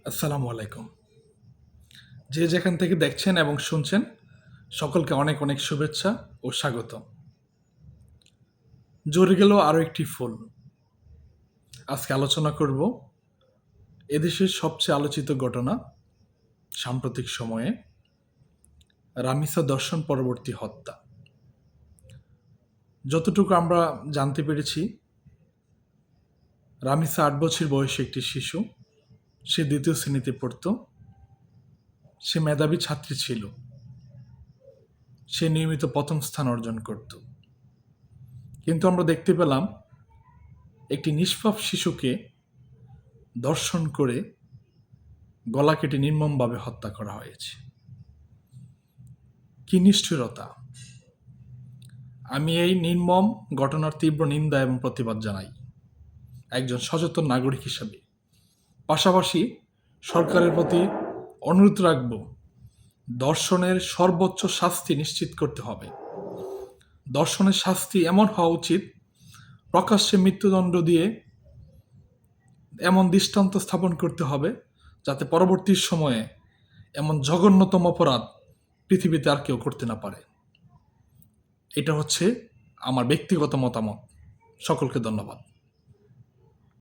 আসসালামু আলাইকুম। যে যেখান থেকে দেখছেন এবং শুনছেন সকলকে অনেক অনেক শুভেচ্ছা ও স্বাগত। জুড়ে গেল আরও একটি ফুল। আজকে আলোচনা করব এদেশের সবচেয়ে আলোচিত ঘটনা সাম্প্রতিক সময়ে রামিসা দর্শন পরবর্তী হত্যা। যতটুকু আমরা জানতে পেরেছি, রামিসা ৮ বছর বয়সী একটি শিশু। সে ২য় শ্রেণীতে পড়ত। সে মেধাবী ছাত্রী ছিল। সে নিয়মিত প্রথম স্থান অর্জন করত। কিন্তু আমরা দেখতে পেলাম একটি নিষ্পাপ শিশুকে ধর্ষণ করে গলা কেটে নির্মমভাবে হত্যা করা হয়েছে। কি নিষ্ঠুরতা! আমি এই নির্মম ঘটনার তীব্র নিন্দা এবং প্রতিবাদ জানাই একজন সচেতন নাগরিক হিসাবে। পাশাপাশি সরকারের প্রতি অনুরোধ রাখব, ধর্ষণের সর্বোচ্চ শাস্তি নিশ্চিত করতে হবে। ধর্ষণের শাস্তি এমন হওয়া উচিত, প্রকাশ্যে মৃত্যুদণ্ড দিয়ে এমন দৃষ্টান্ত স্থাপন করতে হবে যাতে পরবর্তী সময়ে এমন জঘন্যতম অপরাধ পৃথিবীতে আর কেউ করতে না পারে। এটা হচ্ছে আমার ব্যক্তিগত মতামত। সকলকে ধন্যবাদ।